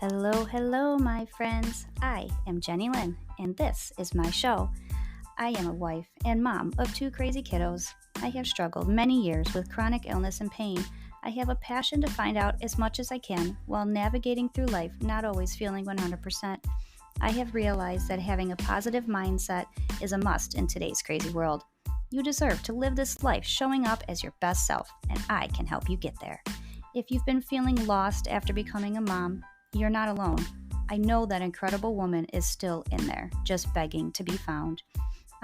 Hello, hello, my friends. I am Jenny Lynn, and this is my show. I am a wife and mom of two crazy kiddos. I have struggled many years with chronic illness and pain. I have a passion to find out as much as I can while navigating through life, not always feeling 100%. I have realized that having a positive mindset is a must in today's crazy world. You deserve to live this life showing up as your best self, and I can help you get there. If you've been feeling lost after becoming a mom, you're not alone. I know that incredible woman is still in there, just begging to be found.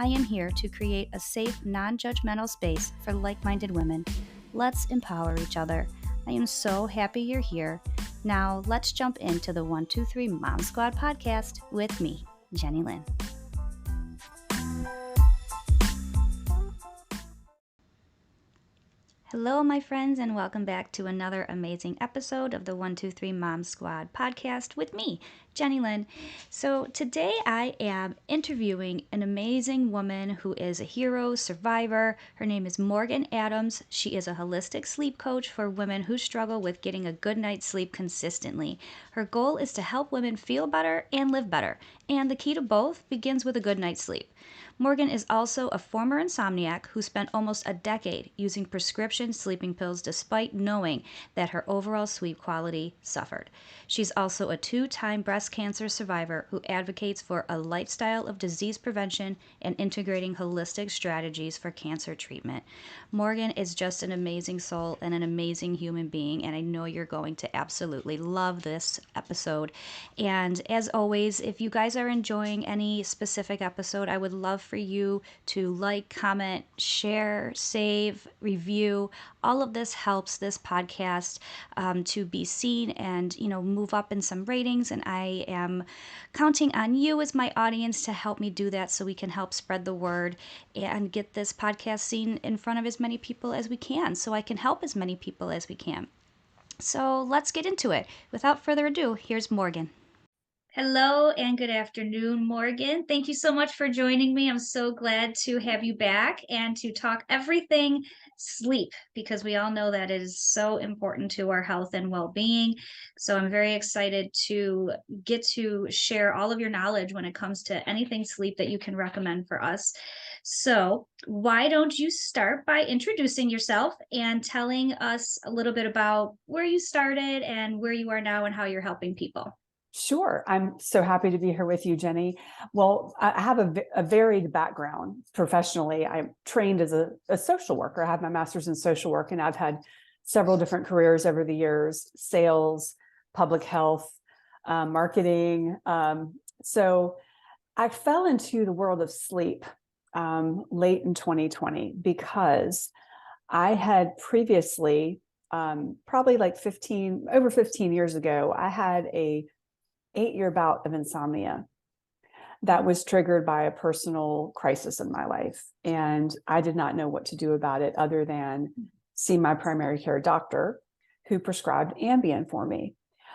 I am here to create a safe, non-judgmental space for like-minded women. Let's empower each other. I am so happy you're here. Now, let's jump into the 123 Momsquad podcast with me, Jenny Lynn. Hello, my friends, and welcome back to another amazing episode of the 123 Momsquad podcast with me, Jenny Lynn. So today I am interviewing an amazing woman who is a hero survivor. Her name is Morgan Adams. She is a holistic sleep coach for women who struggle with getting a good night's sleep consistently. Her goal is to help women feel better and live better, and the key to both begins with a good night's sleep. Morgan is also a former insomniac who spent almost a decade using prescription sleeping pills despite knowing that her overall sleep quality suffered. She's also a two-time breast cancer survivor who advocates for a lifestyle of disease prevention and integrating holistic strategies for cancer treatment. Morgan is just an amazing soul and an amazing human being, and I know you're going to absolutely love this episode. And as always, if you guys are enjoying any specific episode, I would love for you to like, comment, share, save, review. All of this helps this podcast to be seen and, move up in some ratings. And I am counting on you as my audience to help me do that so we can help spread the word and get this podcast seen in front of as many people as we can so I can help as many people as we can. So let's get into it. Without further ado, here's Morgan. Hello and good afternoon, Morgan. Thank you so much for joining me. I'm so glad to have you back and to talk everything sleep, because we all know that it is so important to our health and well-being. So I'm very excited to get to share all of your knowledge when it comes to anything sleep that you can recommend for us. So why don't you start by introducing yourself and telling us a little bit about where you started and where you are now and how you're helping people? Sure. I'm so happy to be here with you, Jenny. Well, I have a varied background professionally. I'm trained as a social worker. I have my master's in social work, and I've had several different careers over the years: sales, public health, marketing. So I fell into the world of sleep late in 2020 because I had previously, probably like over 15 years ago, I had a 8-year bout of insomnia that was triggered by a personal crisis in my life. And I did not know what to do about it other than see my primary care doctor, who prescribed Ambien for me.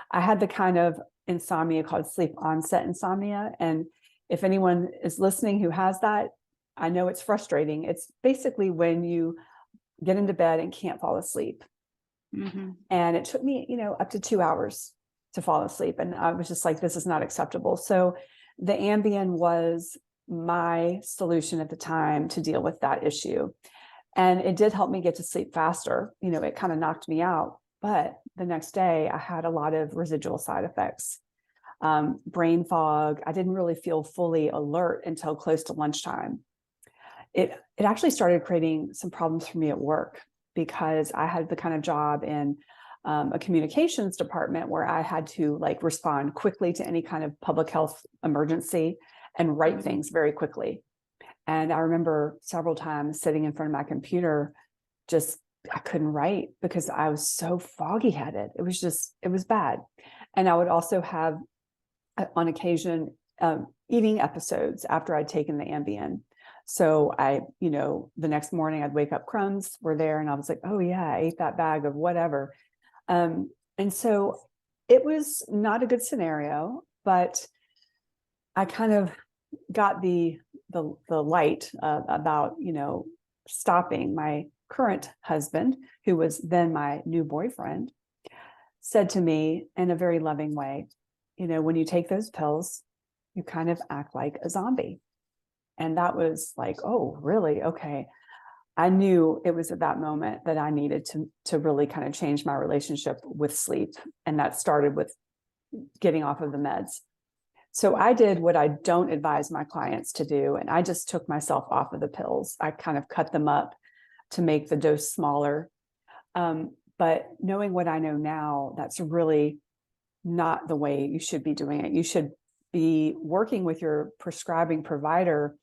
I had the kind of insomnia called sleep onset insomnia. And if anyone is listening who has that, I know it's frustrating. It's basically when you get into bed and can't fall asleep. Mm-hmm. And it took me, up to 2 hours to fall asleep. And I was just like, this is not acceptable. So the Ambien was my solution at the time to deal with that issue. And it did help me get to sleep faster. It kind of knocked me out. But the next day I had a lot of residual side effects, brain fog. I didn't really feel fully alert until close to lunchtime. It actually started creating some problems for me at work, because I had the kind of job in a communications department where I had to respond quickly to any kind of public health emergency and write things very quickly. And I remember several times sitting in front of my computer, I couldn't write because I was so foggy headed. It was bad. And I would also have on occasion eating episodes after I'd taken the Ambien. So the next morning I'd wake up, crumbs were there, and I was like, oh yeah, I ate that bag of whatever. And so it was not a good scenario, but I kind of got the light about, stopping. My current husband, who was then my new boyfriend, said to me in a very loving way, when you take those pills, you kind of act like a zombie. And that was like, oh, really? Okay. I knew it was at that moment that I needed to really kind of change my relationship with sleep. And that started with getting off of the meds. So I did what I don't advise my clients to do. And I just took myself off of the pills. I kind of cut them up to make the dose smaller. But knowing what I know now, that's really not the way you should be doing it. You should be working with your prescribing provider,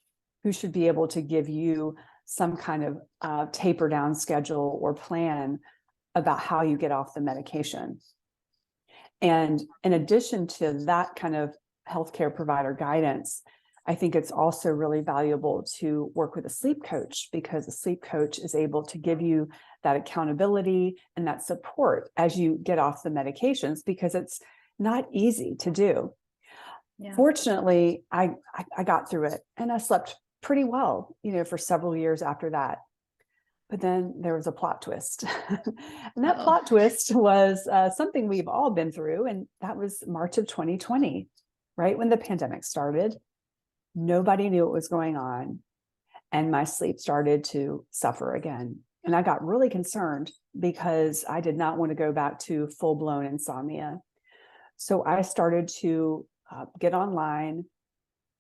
who should be able to give you some kind of taper down schedule or plan about how you get off the medication. And in addition to that kind of healthcare provider guidance, I think it's also really valuable to work with a sleep coach, because a sleep coach is able to give you that accountability and that support as you get off the medications, because it's not easy to do. Yeah. Fortunately, I got through it, and I slept pretty well, for several years after that. But then there was a plot twist. And that plot twist was something we've all been through. And that was March of 2020, right when the pandemic started. Nobody knew what was going on. And my sleep started to suffer again. And I got really concerned, because I did not want to go back to full-blown insomnia. So I started to get online,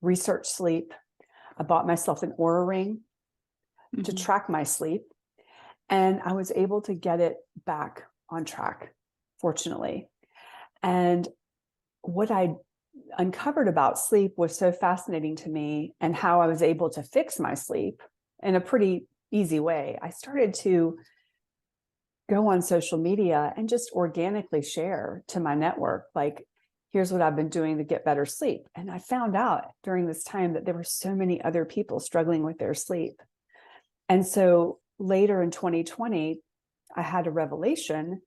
research sleep. I bought myself an Oura ring to track my sleep. And I was able to get it back on track, fortunately. And what I uncovered about sleep was so fascinating to me, and how I was able to fix my sleep in a pretty easy way. I started to go on social media and just organically share to my network, like, here's what I've been doing to get better sleep. And I found out during this time that there were so many other people struggling with their sleep. And so later in 2020, I had a revelation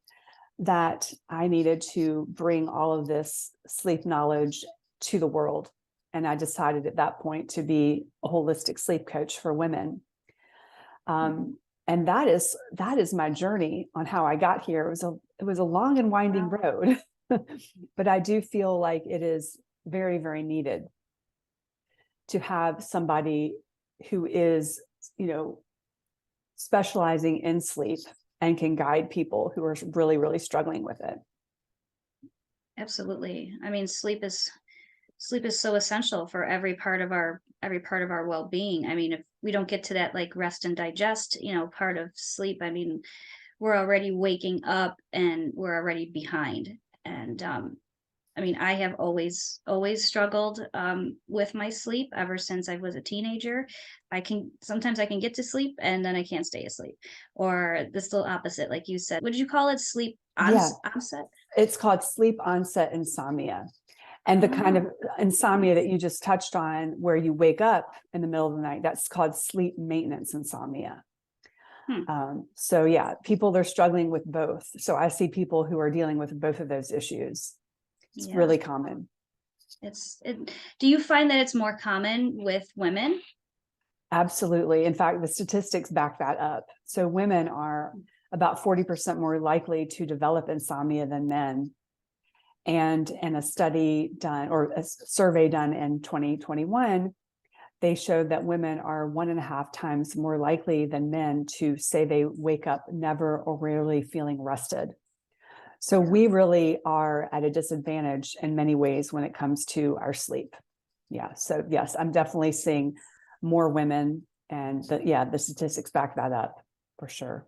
that I needed to bring all of this sleep knowledge to the world. And I decided at that point to be a holistic sleep coach for women. And that is my journey on how I got here. It was a long and winding road, but I do feel like it is very, very needed to have somebody who is, specializing in sleep and can guide people who are really, really struggling with it. Absolutely. I mean, sleep is so essential for every part of our well-being. I mean, if we don't get to that, like, rest and digest, part of sleep, I mean, we're already waking up and we're already behind. And I mean, I have always struggled with my sleep ever since I was a teenager. Sometimes I can get to sleep and then I can't stay asleep, or the still opposite, like you said. What did you call it? Sleep onset? It's called sleep onset insomnia. And the kind of insomnia that you just touched on, where you wake up in the middle of the night, that's called sleep maintenance insomnia. So yeah, people are struggling with both. So I see people who are dealing with both of those issues. It's really common. Do you find that it's more common with women? Absolutely. In fact, the statistics back that up. So women are about 40% more likely to develop insomnia than men. And in a study done, or a survey done in 2021, they showed that women are 1.5 times more likely than men to say they wake up never or rarely feeling rested. So we really are at a disadvantage in many ways when it comes to our sleep. Yeah. So yes, I'm definitely seeing more women, and the statistics back that up for sure.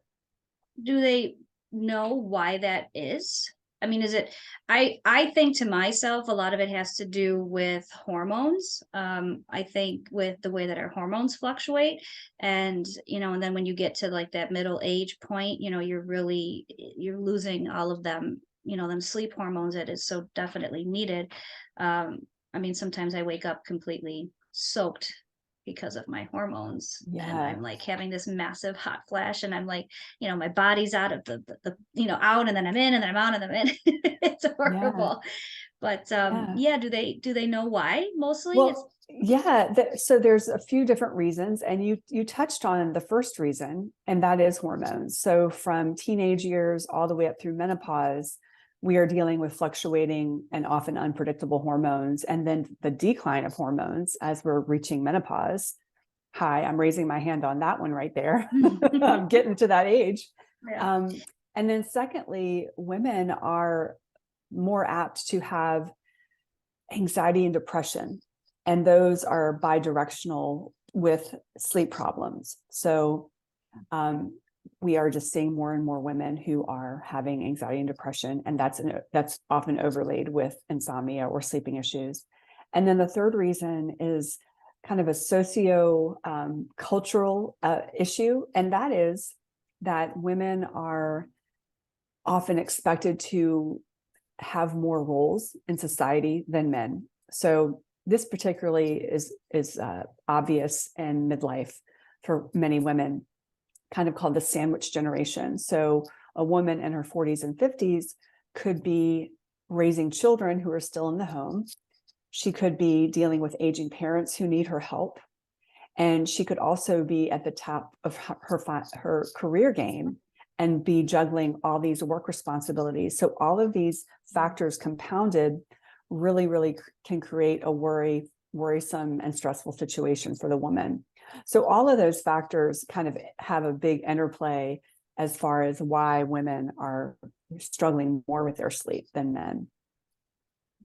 Do they know why that is? I mean, is it, I think to myself, a lot of it has to do with hormones. I think with the way that our hormones fluctuate, and, and then when you get to like that middle age point, you're losing all of them, them sleep hormones that is so definitely needed. I mean, sometimes I wake up completely soaked because of my hormones, and I'm like having this massive hot flash, and I'm like, my body's out of the out, and then I'm in, and then I'm out, and I'm in. It's horrible. But do they know why mostly? Well, so there's a few different reasons, and you touched on the first reason, and that is hormones. So from teenage years all the way up through menopause, we are dealing with fluctuating and often unpredictable hormones, and then the decline of hormones as we're reaching menopause. Hi, I'm raising my hand on that one right there. I'm getting to that age. Yeah. And then secondly, women are more apt to have anxiety and depression, and those are bidirectional with sleep problems. So we are just seeing more and more women who are having anxiety and depression, and that's often overlaid with insomnia or sleeping issues. And then the third reason is kind of a socio cultural issue, and that is that women are often expected to have more roles in society than men. So this particularly is obvious in midlife for many women, kind of called the sandwich generation. So a woman in her 40s and 50s could be raising children who are still in the home. She could be dealing with aging parents who need her help. And she could also be at the top of her career game and be juggling all these work responsibilities. So all of these factors compounded really can create a worrisome and stressful situation for the woman. So all of those factors kind of have a big interplay as far as why women are struggling more with their sleep than men.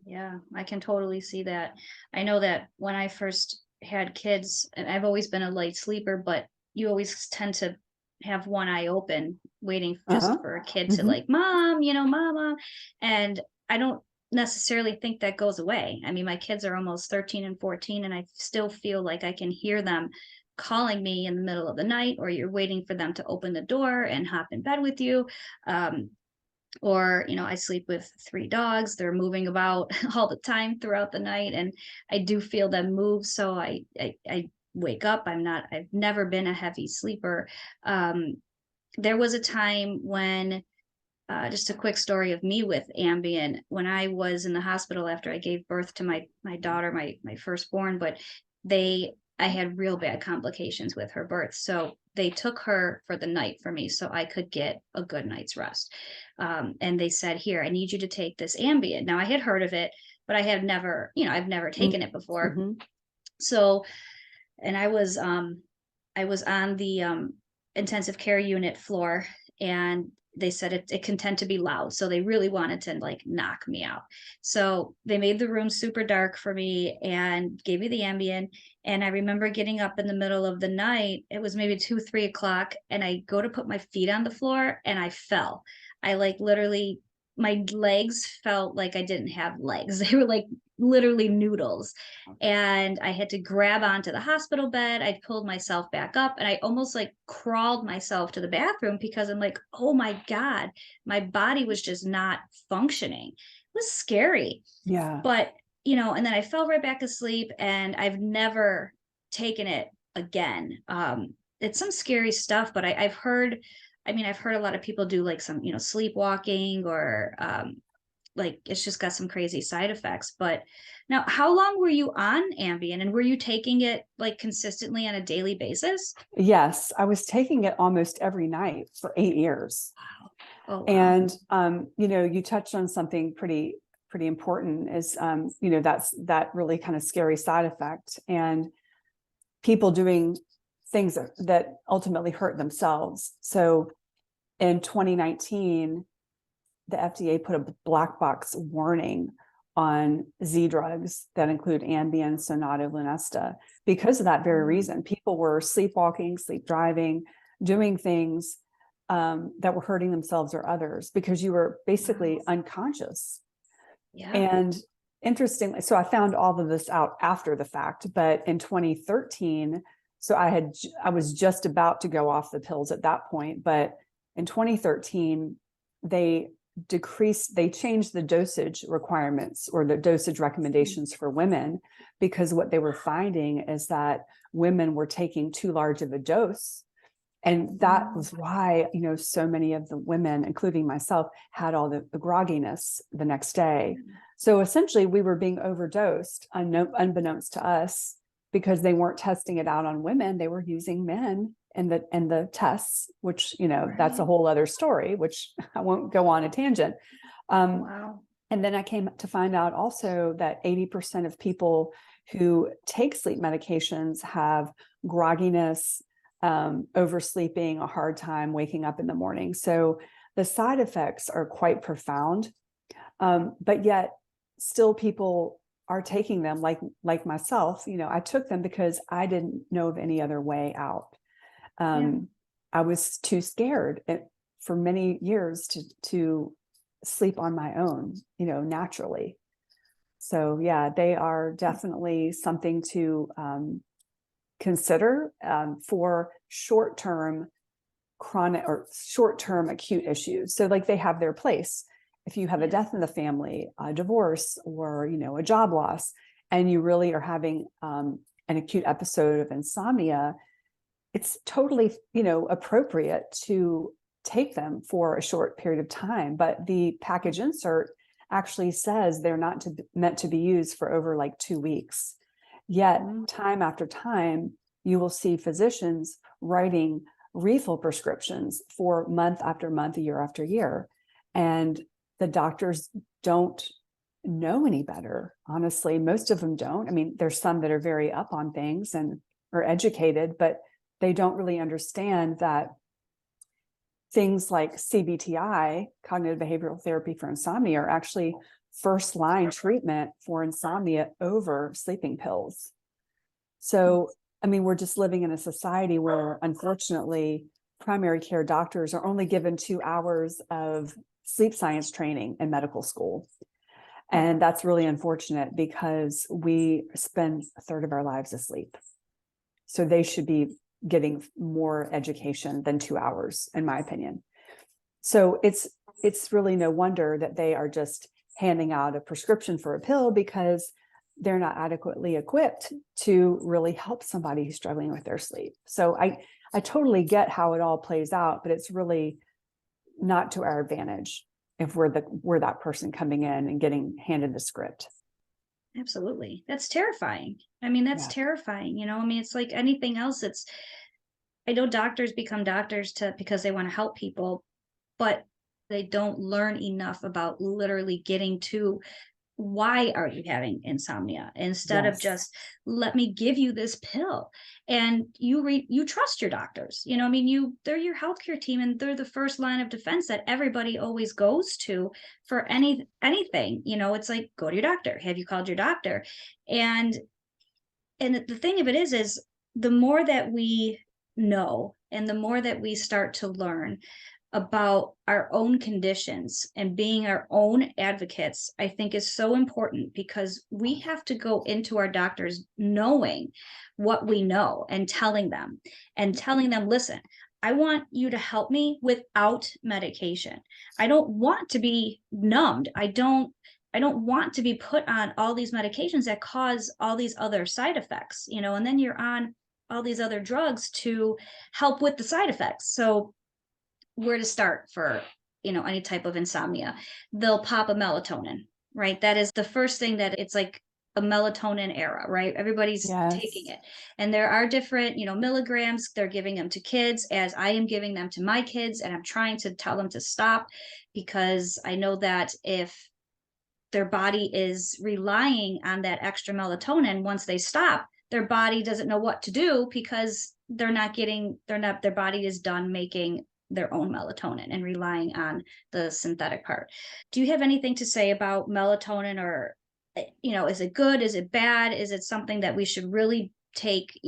Yeah, I can totally see that. I know that when I first had kids, and I've always been a light sleeper, but you always tend to have one eye open, waiting just for a kid to like, mom, mama. And I don't necessarily think that goes away. I mean, my kids are almost 13 and 14, and I still feel like I can hear them calling me in the middle of the night, or you're waiting for them to open the door and hop in bed with you. Or I sleep with 3 dogs. They're moving about all the time throughout the night, and I do feel them move, so I wake up. I've never been a heavy sleeper. There was a time when just a quick story of me with Ambien, when I was in the hospital after I gave birth to my daughter, my firstborn, but I had real bad complications with her birth. So they took her for the night for me so I could get a good night's rest. And they said, here, I need you to take this Ambien. Now I had heard of it, but I had never, I've never taken it before. So, and I was on the intensive care unit floor, and they said it can tend to be loud. So they really wanted to like knock me out. So they made the room super dark for me and gave me the Ambien. And I remember getting up in the middle of the night. It was maybe 2, 3 o'clock. And I go to put my feet on the floor and I fell. I like literally, my legs felt like I didn't have legs. They were like literally noodles. And I had to grab onto the hospital bed. I pulled myself back up, and I almost like crawled myself to the bathroom because I'm like, oh my God, my body was just not functioning. It was scary. Yeah. But, and then I fell right back asleep, and I've never taken it again. It's some scary stuff, but I've heard a lot of people do like some, sleepwalking, or like it's just got some crazy side effects. But now, how long were you on Ambien, and were you taking it like consistently on a daily basis? Yes, I was taking it almost every night for 8 years. Wow. Oh, wow. And you touched on something pretty important, is that really kind of scary side effect, and people doing things that ultimately hurt themselves. So in 2019, the FDA put a black box warning on Z drugs that include Ambien, Sonata, Lunesta, because of that very reason. People were sleepwalking, sleep driving, doing things that were hurting themselves or others because you were basically unconscious. Yeah. And interestingly, so I found all of this out after the fact, but in 2013, so I was just about to go off the pills at that point, but in 2013, they changed the dosage requirements or the dosage recommendations for women, because what they were finding is that women were taking too large of a dose. And that was why, so many of the women, including myself, had all the grogginess the next day. So essentially we were being overdosed unbeknownst to us, because they weren't testing it out on women. They were using men in the tests, which, that's a whole other story, which I won't go on a tangent. Wow. And then I came to find out also that 80% of people who take sleep medications have grogginess, oversleeping, a hard time waking up in the morning. So the side effects are quite profound, but yet still people are taking them like myself. I took them because I didn't know of any other way out. Yeah. I was too scared for many years to sleep on my own, naturally. So yeah, they are definitely something to consider for short-term chronic or short-term acute issues. So like they have their place. If you have a death in the family, a divorce, or a job loss, and you really are having an acute episode of insomnia, it's totally appropriate to take them for a short period of time. But the package insert actually says they're not meant to be used for over like 2 weeks. Yet time after time, you will see physicians writing refill prescriptions for month after month, year after year. And the doctors don't know any better. Honestly, most of them don't. I mean, there's some that are very up on things and are educated, but they don't really understand that things like CBTI, cognitive behavioral therapy for insomnia, are actually first line treatment for insomnia over sleeping pills. So, I mean, we're just living in a society where, unfortunately, primary care doctors are only given 2 hours of sleep science training in medical school. And that's really unfortunate because we spend a third of our lives asleep. So they should be getting more education than 2 hours, in my opinion. So it's really no wonder that they are just handing out a prescription for a pill because they're not adequately equipped to really help somebody who's struggling with their sleep. So I totally get how it all plays out, but it's really not to our advantage if we're that person coming in and getting handed the script. Absolutely. That's terrifying. I mean, that's Yeah. terrifying. I mean, it's like anything else. I know doctors become doctors because they want to help people, but they don't learn enough about literally getting to why are you having insomnia instead of Yes. just let me give you this pill. And you trust your doctors. I mean, they're your healthcare team, and they're the first line of defense that everybody always goes to for anything. It's like, go to your doctor. Have you called your doctor? And the thing of it is the more that we know and the more that we start to learn about our own conditions and being our own advocates, I think is so important, because we have to go into our doctors knowing what we know and telling them, listen, I want you to help me without medication. I don't want to be numbed. I don't want to be put on all these medications that cause all these other side effects, and then you're on all these other drugs to help with the side effects. So where to start for any type of insomnia? They'll pop a melatonin, right? That is the first thing. That it's like a melatonin era, right? Everybody's taking Yes. it, and there are different milligrams. They're giving them to kids, as I am giving them to my kids, and I'm trying to tell them to stop, because I know that if their body is relying on that extra melatonin, once they stop, their body doesn't know what to do, because their body is done making their own melatonin and relying on the synthetic part. Do you have anything to say about melatonin? Or is it good, is it bad, is it something that we should really take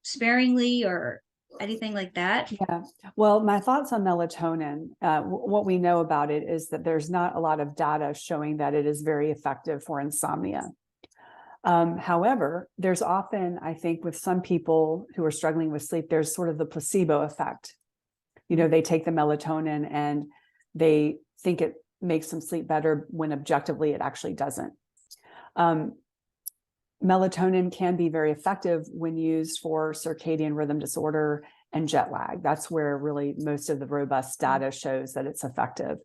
sparingly, or anything like that? Yeah. Well, my thoughts on melatonin, what we know about it is that there's not a lot of data showing that it is very effective for insomnia. However, there's often, I think, with some people who are struggling with sleep, there's sort of the placebo effect. They take the melatonin and they think it makes them sleep better when objectively it actually doesn't. Melatonin can be very effective when used for circadian rhythm disorder and jet lag. That's where really most of the robust data shows that it's effective.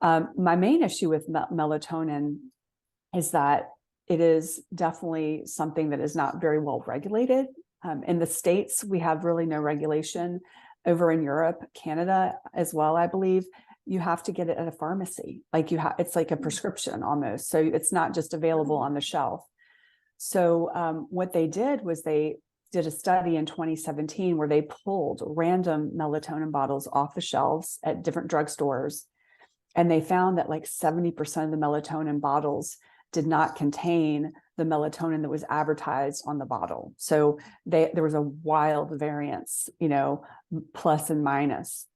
My main issue with melatonin is that it is definitely something that is not very well regulated. In the States, we have really no regulation. Over in Europe, Canada as well, I believe, you have to get it at a pharmacy. Like it's like a prescription almost. So it's not just available on the shelf. So what they did was they did a study in 2017 where they pulled random melatonin bottles off the shelves at different drugstores. And they found that like 70% of the melatonin bottles did not contain the melatonin that was advertised on the bottle. So there was a wild variance, plus and minus.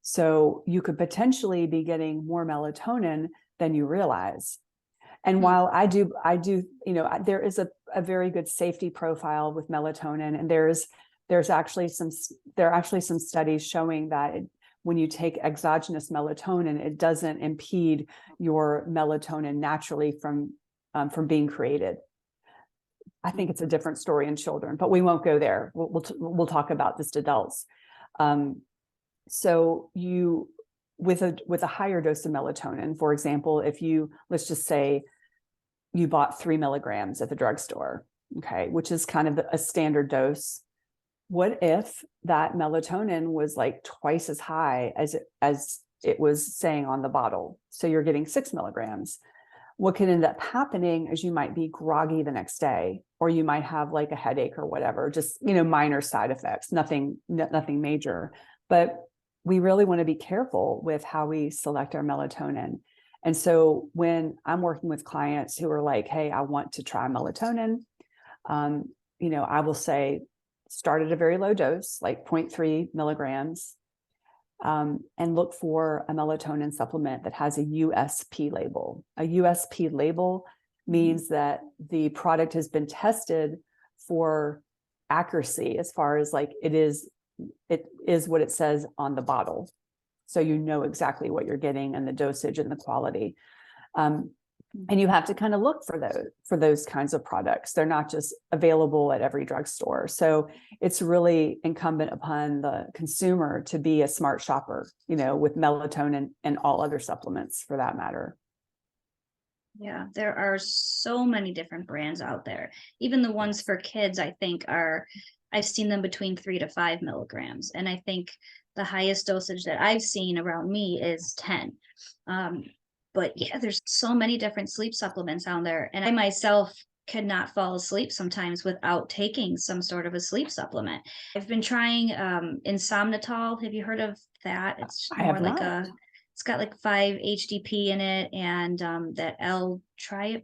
So you could potentially be getting more melatonin than you realize. And while I do, there is a very good safety profile with melatonin, and there are actually some studies showing that when you take exogenous melatonin, it doesn't impede your melatonin naturally from being created. I think it's a different story in children, but we won't go there. We'll talk about just adults. So with a higher dose of melatonin, for example, let's just say you bought 3 milligrams at the drugstore, okay, which is kind of a standard dose. What if that melatonin was like twice as high as it was saying on the bottle? So you're getting 6 milligrams. What can end up happening is you might be groggy the next day, or you might have like a headache or whatever, just, minor side effects, nothing major. But we really want to be careful with how we select our melatonin. And so when I'm working with clients who are like, hey, I want to try melatonin, I will say, start at a very low dose, like 0.3 milligrams, and look for a melatonin supplement that has a USP label. A USP label means that the product has been tested for accuracy as far as like it is what it says on the bottle. So you know exactly what you're getting and the dosage and the quality. And you have to kind of look for those kinds of products. They're not just available at every drugstore. So it's really incumbent upon the consumer to be a smart shopper, with melatonin and all other supplements for that matter. Yeah, there are so many different brands out there. Even the ones for kids, I think I've seen them between 3 to 5 milligrams. And I think the highest dosage that I've seen around me is 10. But yeah, there's so many different sleep supplements out there. And I myself cannot fall asleep sometimes without taking some sort of a sleep supplement. I've been trying insomnitol. Have you heard of that? It's more like it's got like 5-HTP in it, and that L-theanine?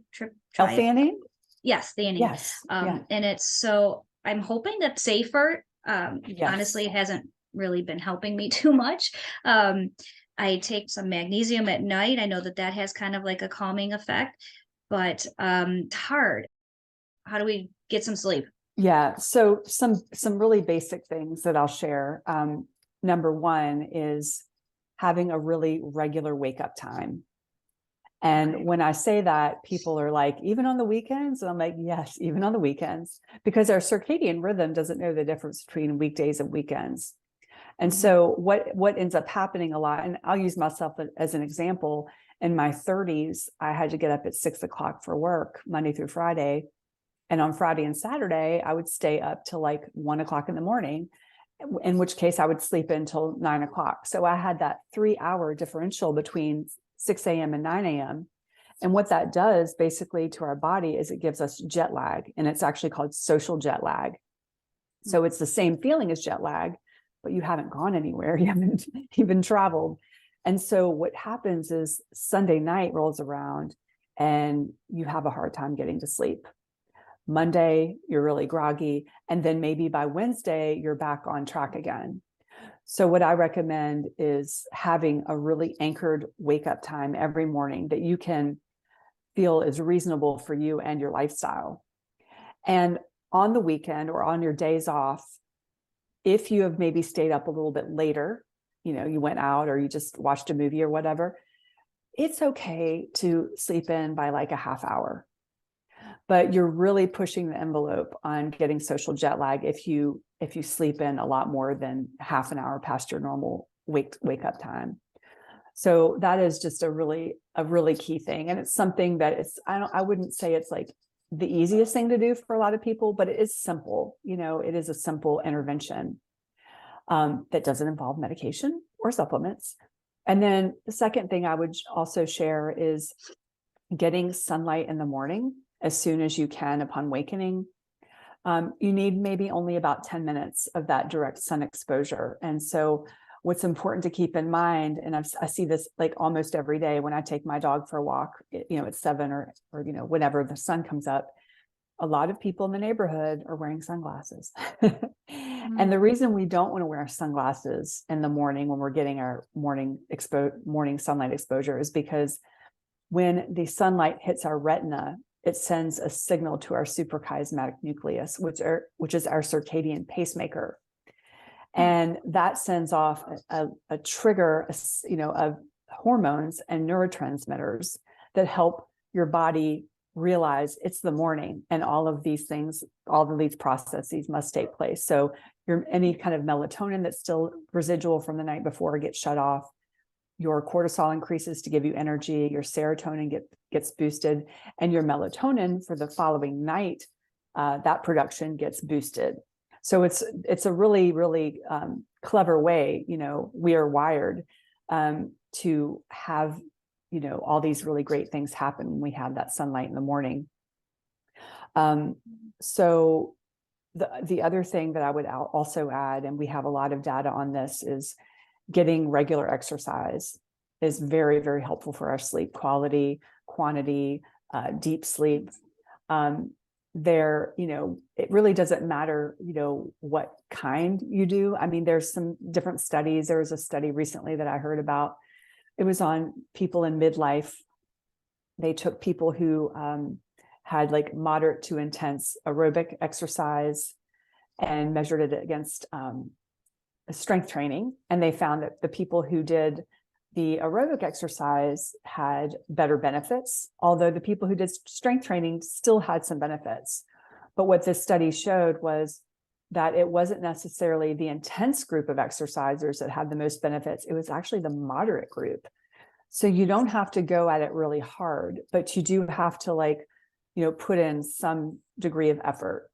Yes, theanine. Yes. And I'm hoping that's safer. Yes. Honestly, it hasn't really been helping me too much. I take some magnesium at night. I know that has kind of like a calming effect, but it's hard. How do we get some sleep? Yeah. So some really basic things that I'll share. Number one is having a really regular wake up time. And when I say that, people are like, even on the weekends? And I'm like, yes, even on the weekends, because our circadian rhythm doesn't know the difference between weekdays and weekends. And so what ends up happening a lot, and I'll use myself as an example, in my 30s, I had to get up at 6 o'clock for work, Monday through Friday. And on Friday and Saturday, I would stay up till like 1 o'clock in the morning, in which case I would sleep until 9 o'clock. So I had that 3-hour differential between 6 a.m. and 9 a.m. And what that does basically to our body is it gives us jet lag, and it's actually called social jet lag. So it's the same feeling as jet lag, but you haven't gone anywhere. You haven't even traveled. And so what happens is Sunday night rolls around and you have a hard time getting to sleep. Monday, you're really groggy. And then maybe by Wednesday, you're back on track again. So what I recommend is having a really anchored wake up time every morning that you can feel is reasonable for you and your lifestyle. And on the weekend or on your days off, if you have maybe stayed up a little bit later, you went out or you just watched a movie or whatever, it's okay to sleep in by like a half hour. But you're really pushing the envelope on getting social jet lag if you sleep in a lot more than half an hour past your normal wake up time. So that is just a really key thing. And it's something that I wouldn't say it's like the easiest thing to do for a lot of people, but it is simple. It is a simple intervention that doesn't involve medication or supplements. And then the second thing I would also share is getting sunlight in the morning as soon as you can upon awakening. You need maybe only about 10 minutes of that direct sun exposure. And so what's important to keep in mind, and I see this like almost every day when I take my dog for a walk, at 7 or whenever the sun comes up, a lot of people in the neighborhood are wearing sunglasses. And the reason we don't want to wear sunglasses in the morning when we're getting our morning sunlight exposure is because when the sunlight hits our retina, it sends a signal to our suprachiasmatic nucleus, which is our circadian pacemaker. And that sends off a trigger, of hormones and neurotransmitters that help your body realize it's the morning and all of these processes must take place. So any kind of melatonin that's still residual from the night before gets shut off. Your cortisol increases to give you energy, your serotonin gets boosted, and your melatonin for the following night, that production gets boosted. So it's a really, really clever way, we are wired to have, all these really great things happen when we have that sunlight in the morning. So the other thing that I would also add, and we have a lot of data on this, is getting regular exercise is very, very helpful for our sleep quality, quantity, deep sleep. It really doesn't matter, what kind you do. I mean, there's some different studies. There was a study recently that I heard about. It was on people in midlife. They took people who had like moderate to intense aerobic exercise and measured it against strength training. And they found that the people who did the aerobic exercise had better benefits, although the people who did strength training still had some benefits. But what this study showed was that it wasn't necessarily the intense group of exercisers that had the most benefits. It was actually the moderate group. So you don't have to go at it really hard, but you do have to put in some degree of effort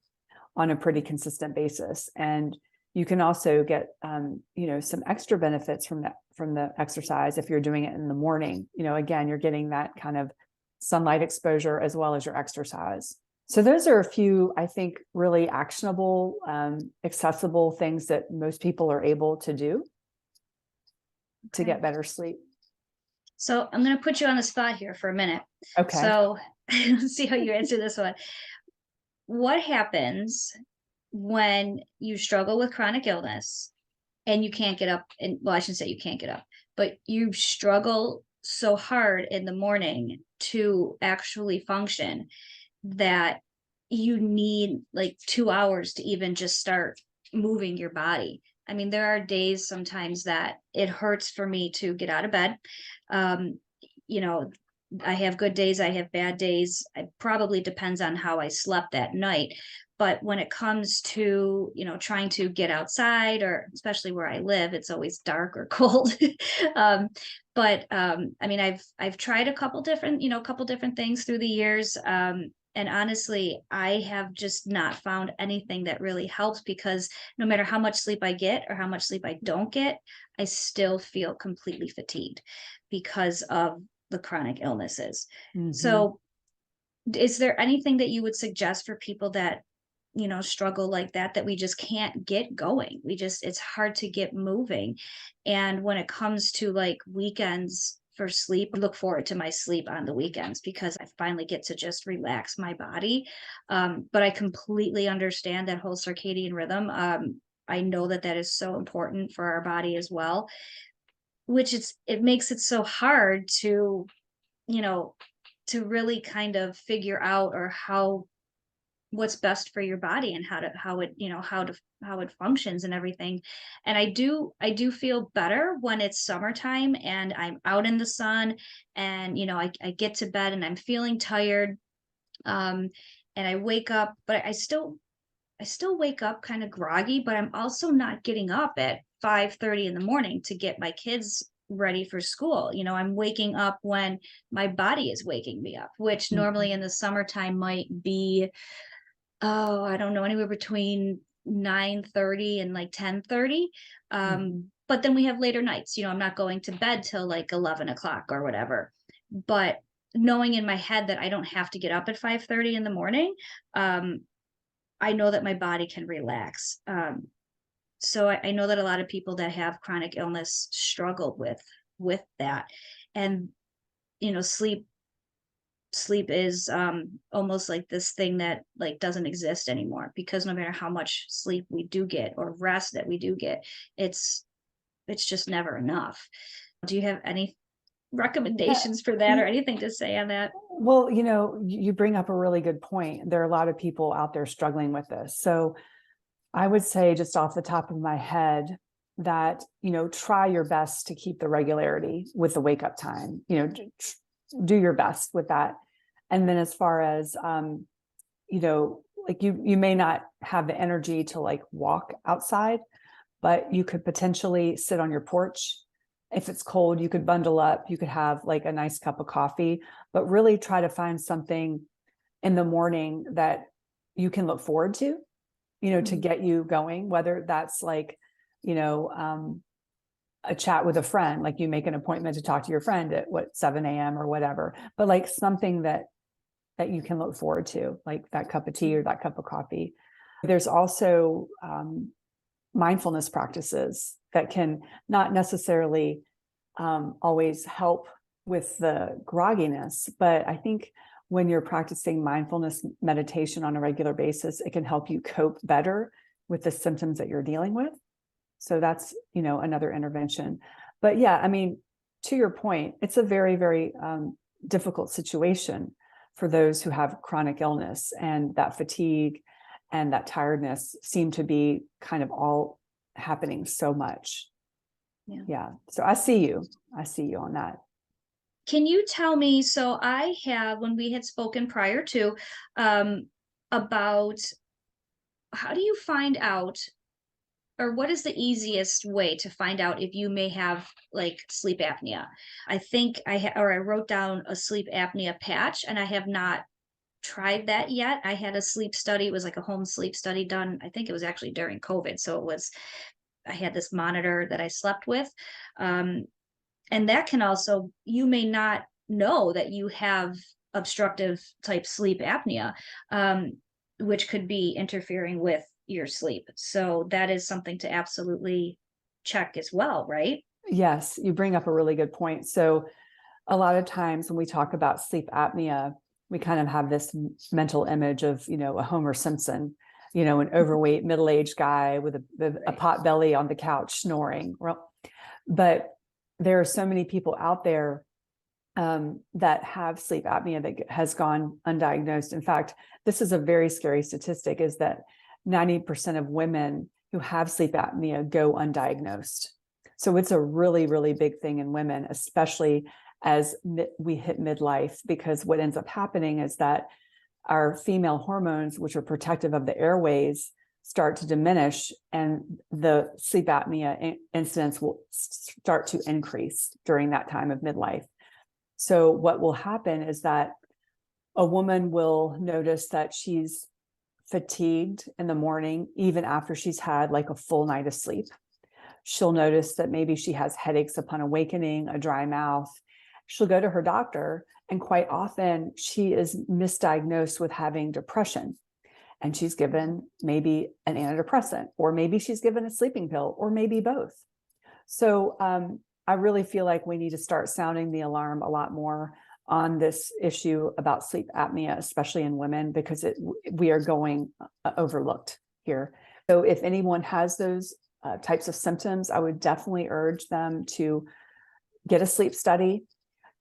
on a pretty consistent basis. And you can also get, some extra benefits from the exercise if you're doing it in the morning. Again, you're getting that kind of sunlight exposure as well as your exercise. So those are a few, I think, really actionable, accessible things that most people are able to do to get better sleep. So I'm going to put you on the spot here for a minute. Okay. So let's see how you answer this one. What happens when you struggle with chronic illness and you can't get up? And well, I shouldn't say you can't get up, but you struggle so hard in the morning to actually function that you need like 2 hours to even just start moving your body. I mean, there are days sometimes that it hurts for me to get out of bed. I have good days, I have bad days. It probably depends on how I slept that night. But when it comes to, trying to get outside, or especially where I live, it's always dark or cold. I mean, I've tried a couple different things through the years. And honestly, I have just not found anything that really helps, because no matter how much sleep I get or how much sleep I don't get, I still feel completely fatigued because of the chronic illnesses. Mm-hmm. So is there anything that you would suggest for people that, struggle like that we just can't get going? It's hard to get moving. And when it comes to like weekends for sleep, I look forward to my sleep on the weekends because I finally get to just relax my body. But I completely understand that whole circadian rhythm. I know that is so important for our body as well, which it makes it so hard to, to really kind of figure out what's best for your body and how it functions and everything. And I do feel better when it's summertime and I'm out in the sun and I get to bed and I'm feeling tired, and I wake up, but I still wake up kind of groggy, but I'm also not getting up at 5:30 in the morning to get my kids ready for school. I'm waking up when my body is waking me up, which normally in the summertime might be, I don't know, anywhere between 9:30 and like 10:30. but then we have later nights. I'm not going to bed till like 11 o'clock or whatever. But knowing in my head that I don't have to get up at 5:30 in the morning, I know that my body can relax. So I know that a lot of people that have chronic illness struggle with that. And sleep is almost like this thing that like doesn't exist anymore, because no matter how much sleep we do get or rest that we do get, it's just never enough. Do you have any Yeah. recommendations for that or anything to say on that? Well, you bring up a really good point. There are a lot of people out there struggling with this. So I would say, just off the top of my head, that, try your best to keep the regularity with the wake up time, do your best with that. And then as far as, like you may not have the energy to like walk outside, but you could potentially sit on your porch. If it's cold, you could bundle up, you could have like a nice cup of coffee, but really try to find something in the morning that you can look forward to, to get you going, whether that's like, a chat with a friend, like you make an appointment to talk to your friend at 7 a.m. or whatever, but like something that you can look forward to, like that cup of tea or that cup of coffee. There's also mindfulness practices that can not necessarily always help with the grogginess, but I think when you're practicing mindfulness meditation on a regular basis, it can help you cope better with the symptoms that you're dealing with. So that's, another intervention. But yeah, I mean, to your point, it's a very, very difficult situation for those who have chronic illness, and that fatigue and that tiredness seem to be kind of all happening so much. Yeah. So I see you on that. Can you tell me, so I have, when we had spoken prior to, about how do you find out, or what is the easiest way to find out if you may have like sleep apnea? I think I wrote down a sleep apnea patch, and I have not tried that yet. I had a sleep study. It was like a home sleep study done. I think it was actually during COVID. So I had this monitor that I slept with. And that can also, you may not know that you have obstructive type sleep apnea, which could be interfering with your sleep. So that is something to absolutely check as well, right? Yes, you bring up a really good point. So a lot of times when we talk about sleep apnea, we kind of have this mental image of, a Homer Simpson, an overweight middle-aged guy with a pot belly on the couch snoring. Well, but there are so many people out there that have sleep apnea that has gone undiagnosed. In fact, this is a very scary statistic, is that 90% of women who have sleep apnea go undiagnosed. So it's a really, really big thing in women, especially as we hit midlife, because what ends up happening is that our female hormones, which are protective of the airways, start to diminish, and the sleep apnea incidence will start to increase during that time of midlife. So what will happen is that a woman will notice that she's fatigued in the morning, even after she's had like a full night of sleep. She'll notice that maybe she has headaches upon awakening, a dry mouth. She'll go to her doctor, and quite often she is misdiagnosed with having depression. And she's given maybe an antidepressant, or maybe she's given a sleeping pill, or maybe both. So I really feel like we need to start sounding the alarm a lot more on this issue about sleep apnea, especially in women, because we are going overlooked here. So if anyone has those types of symptoms, I would definitely urge them to get a sleep study.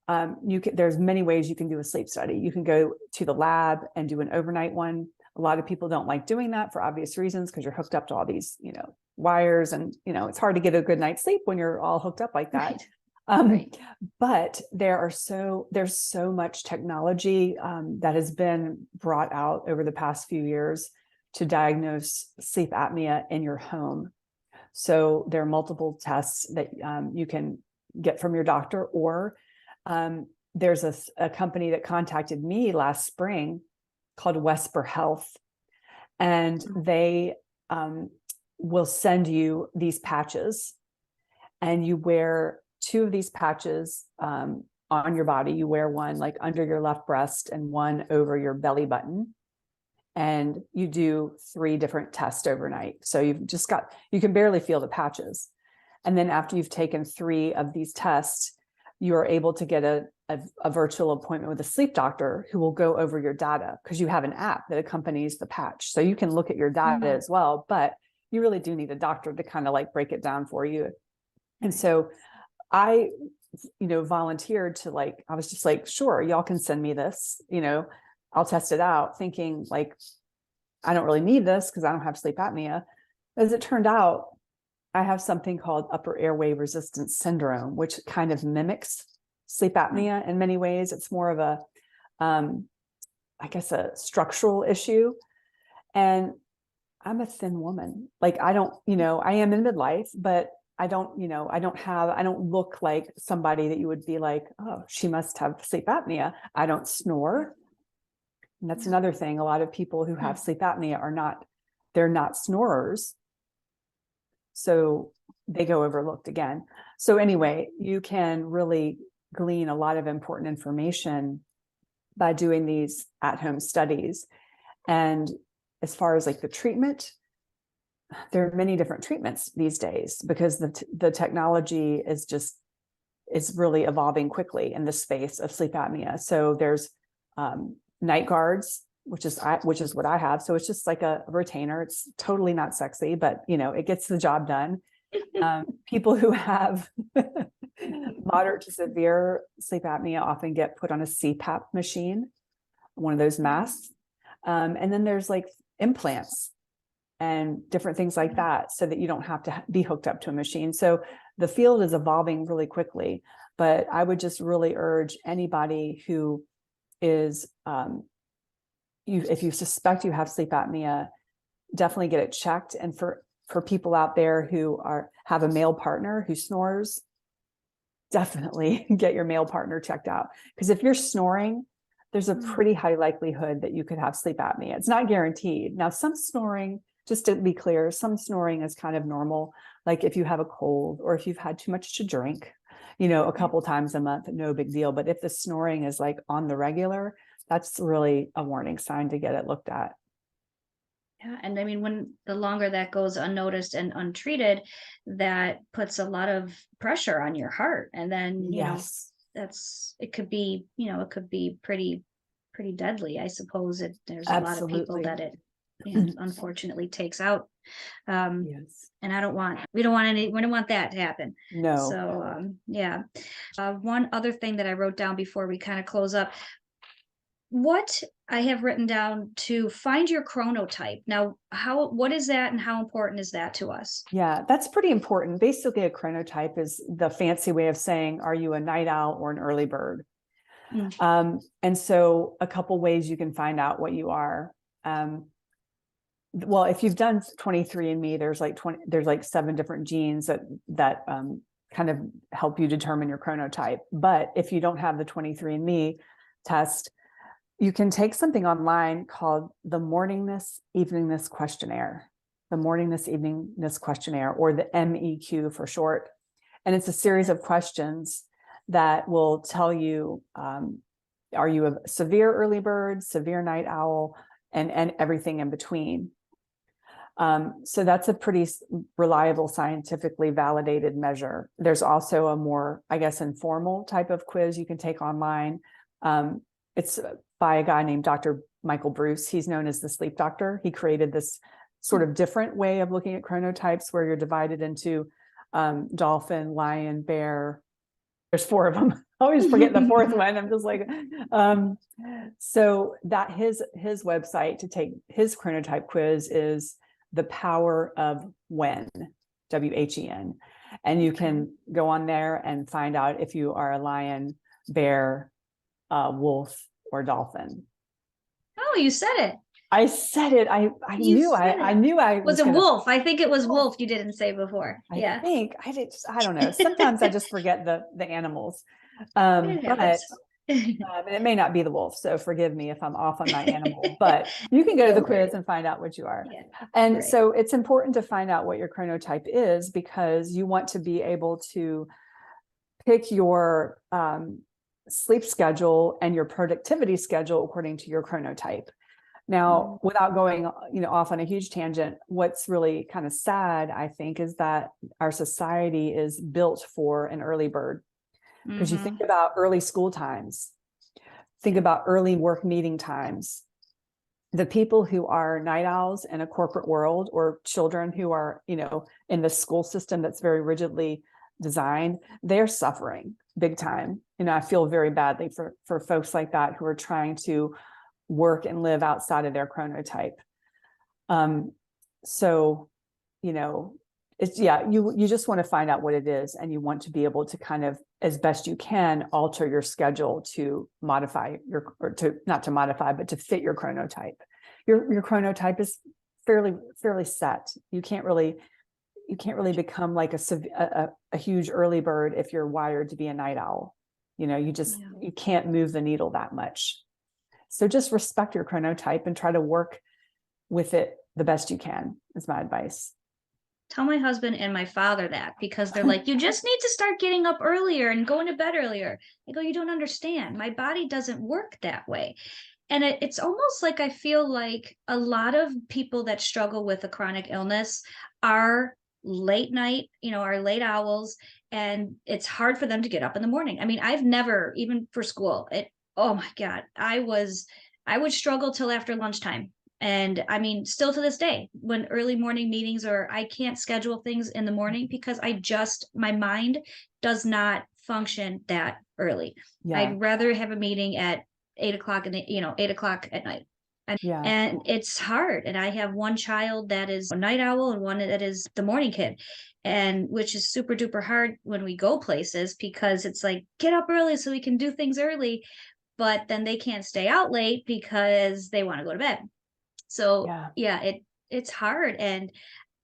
There's many ways you can do a sleep study. You can go to the lab and do an overnight one. A lot of people don't like doing that for obvious reasons, because you're hooked up to all these, wires, and, it's hard to get a good night's sleep when you're all hooked up like that. Right. But there's so much technology that has been brought out over the past few years to diagnose sleep apnea in your home. So there are multiple tests that you can get from your doctor, or there's a company that contacted me last spring called Wesper Health, and they will send you these patches, and you wear two of these patches on your body. You wear one like under your left breast and one over your belly button. And you do 3 different tests overnight. So you can barely feel the patches. And then after you've taken 3 of these tests, you're able to get a virtual appointment with a sleep doctor who will go over your data, because you have an app that accompanies the patch. So you can look at your data as well, but you really do need a doctor to kind of like break it down for you. And so I, volunteered to I was just like, sure, y'all can send me this, I'll test it out, thinking like, I don't really need this because I don't have sleep apnea. As it turned out, I have something called upper airway resistance syndrome, which kind of mimics sleep apnea in many ways. It's more of a, I guess, a structural issue. And I'm a thin woman. Like, I don't, I am in midlife, but I don't look like somebody that you would be like, oh, she must have sleep apnea. I don't snore. And that's another thing. A lot of people who have sleep apnea they're not snorers. So they go overlooked again. So anyway, you can really glean a lot of important information by doing these at-home studies. And as far as like the treatment, there are many different treatments these days, because the technology is really evolving quickly in the space of sleep apnea. So there's night guards, which is what I have. So it's just like a retainer. It's totally not sexy, but it gets the job done. People who have moderate to severe sleep apnea often get put on a CPAP machine, one of those masks. And then there's like implants and different things like that, so that you don't have to be hooked up to a machine. So the field is evolving really quickly, but I would just really urge anybody who is, if you suspect you have sleep apnea, definitely get it checked. And for people out there who have a male partner who snores, definitely get your male partner checked out. Because if you're snoring, there's a pretty high likelihood that you could have sleep apnea. It's not guaranteed. Now, some snoring, just to be clear, some snoring is kind of normal. Like if you have a cold or if you've had too much to drink, a couple times a month, no big deal. But if the snoring is like on the regular, that's really a warning sign to get it looked at. Yeah, and I mean, when the longer that goes unnoticed and untreated, that puts a lot of pressure on your heart. And then, Yes. it could be pretty deadly. I suppose there's a lot of people Absolutely. that it unfortunately takes out. Yes. And we don't want that to happen. No. So, yeah. One other thing that I wrote down before we kind of close up, what I have written down to find your chronotype. Now, what is that and how important is that to us? Yeah, that's pretty important. Basically, a chronotype is the fancy way of saying, are you a night owl or an early bird? And so a couple ways you can find out what you are. Well, if you've done 23andMe, there's like 7 different genes that kind of help you determine your chronotype. But if you don't have the 23andMe test, you can take something online called the Morningness Eveningness Questionnaire, or the MEQ for short. And it's a series of questions that will tell you, are you a severe early bird, severe night owl, and everything in between. So that's a pretty reliable, scientifically validated measure. There's also a more, I guess, informal type of quiz you can take online. It's by a guy named Dr. Michael Bruce. He's known as the sleep doctor. He created this sort of different way of looking at chronotypes, where you're divided into dolphin, lion, bear. There's 4 of them. I always forget the 4th one. I'm just like, so that his website to take his chronotype quiz is The Power of When, WHEN. And you can go on there and find out if you are a lion, bear, wolf, or dolphin. Oh, you said it. I said it. I knew I was it wolf. I think it was wolf you didn't say before. I think I did. I don't know. Sometimes I just forget the animals. But And it may not be the wolf, so forgive me if I'm off on my animal, but you can go to the quiz and find out what you are. Yeah, And right. so it's important to find out what your chronotype is, because you want to be able to pick your sleep schedule and your productivity schedule according to your chronotype. Now, without going, off on a huge tangent, what's really kind of sad, I think, is that our society is built for an early bird. Because you think about early school times, think about early work meeting times. The people who are night owls in a corporate world, or children who are, in the school system that's very rigidly designed, they're suffering big time. I feel very badly for folks like that who are trying to work and live outside of their chronotype. So, it's, you just want to find out what it is, and you want to be able to kind of, as best you can, alter your schedule to modify not to modify, but to fit your chronotype. Your chronotype is fairly set. You can't really become like a huge early bird if you're wired to be a night owl. You can't move the needle that much. So just respect your chronotype and try to work with it the best you can, is my advice. Tell my husband and my father that, because they're like, you just need to start getting up earlier and going to bed earlier. I go, you don't understand. My body doesn't work that way. And it's almost like I feel like a lot of people that struggle with a chronic illness are late night, are late owls, and it's hard for them to get up in the morning. I mean, I've never, even for school, oh my God, I would struggle till after lunchtime. And I mean, still to this day, when early morning meetings, or I can't schedule things in the morning because my mind does not function that early. Yeah. I'd rather have a meeting at 8 o'clock 8 o'clock at night. Yeah. And it's hard. And I have one child that is a night owl and one that is the morning kid. And which is super duper hard when we go places, because it's like, get up early so we can do things early. But then they can't stay out late because they want to go to bed. So yeah, it's hard. And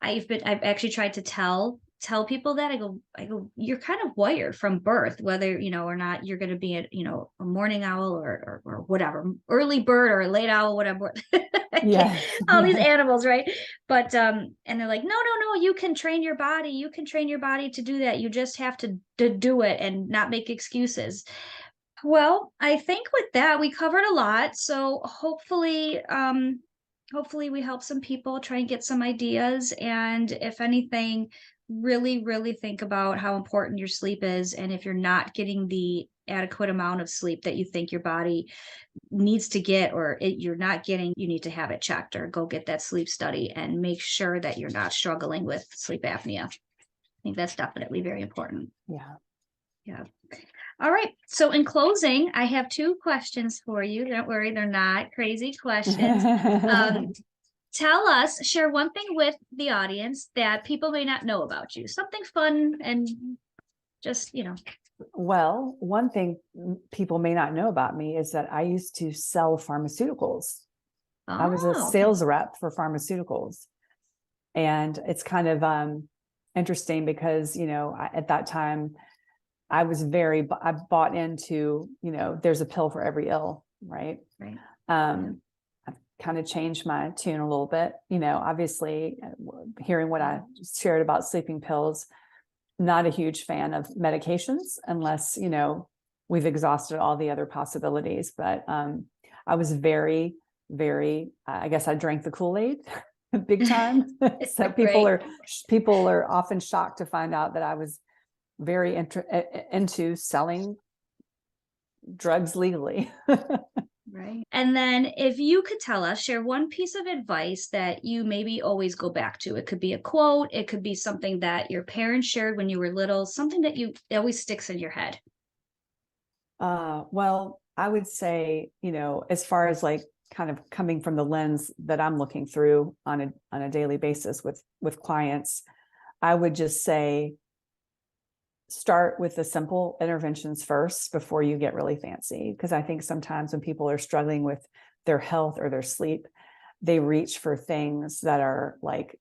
I've actually tried to tell people that I go, you're kind of wired from birth, whether, or not you're going to be a morning owl or whatever, early bird or a late owl, whatever. All these animals, right? But, and they're like, no, you can train your body. You can train your body to do that. You just have to do it and not make excuses. Well, I think with that, we covered a lot. So hopefully we help some people try and get some ideas. And if anything, really, really think about how important your sleep is. And if you're not getting the adequate amount of sleep that you think your body needs to get, or you're not getting, you need to have it checked, or go get that sleep study and make sure that you're not struggling with sleep apnea. I think that's definitely very important. Yeah. All right. So in closing, I have 2 questions for you. Don't worry, they're not crazy questions. Share one thing with the audience that people may not know about you, something fun and just, Well, one thing people may not know about me is that I used to sell pharmaceuticals. I was a sales rep for pharmaceuticals. And it's kind of interesting because, at that time, I bought into, there's a pill for every ill, right? Right. I've kind of changed my tune a little bit, obviously hearing what I shared about sleeping pills, not a huge fan of medications unless, we've exhausted all the other possibilities. But I was very, very, I guess I drank the Kool-Aid big time. So people are often shocked to find out that I was very into selling drugs legally. Right. And then if you could share one piece of advice that you maybe always go back to. It could be a quote, it could be something that your parents shared when you were little, something that always sticks in your head. Well, I would say, as far as like kind of coming from the lens that I'm looking through on a daily basis with clients, I would just say, start with the simple interventions first before you get really fancy. Because I think sometimes when people are struggling with their health or their sleep, they reach for things that are like,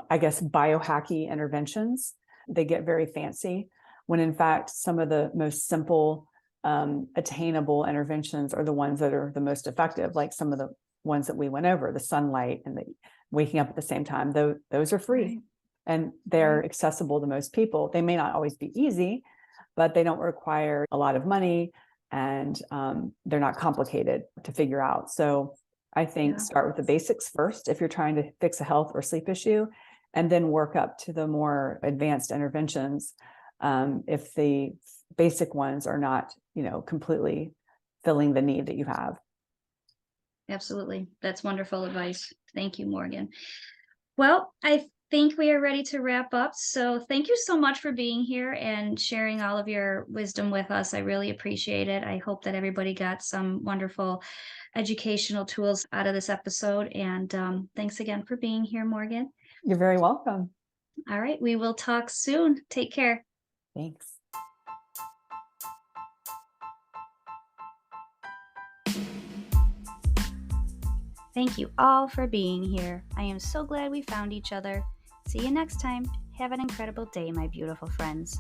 I guess, biohacky interventions. They get very fancy when in fact, some of the most simple attainable interventions are the ones that are the most effective, like some of the ones that we went over, the sunlight and the waking up at the same time. Those are free. Right. And they're Right. accessible to most people. They may not always be easy, but they don't require a lot of money, and they're not complicated to figure out. So I think Yeah. start with the basics first if you're trying to fix a health or sleep issue, and then work up to the more advanced interventions if the basic ones are not, completely filling the need that you have. Absolutely. That's wonderful advice. Thank you, Morgan. Well, I think we are ready to wrap up. So thank you so much for being here and sharing all of your wisdom with us. I really appreciate it. I hope that everybody got some wonderful educational tools out of this episode. And thanks again for being here, Morgan. You're very welcome. All right. We will talk soon. Take care. Thanks. Thank you all for being here. I am so glad we found each other. See you next time. Have an incredible day, my beautiful friends.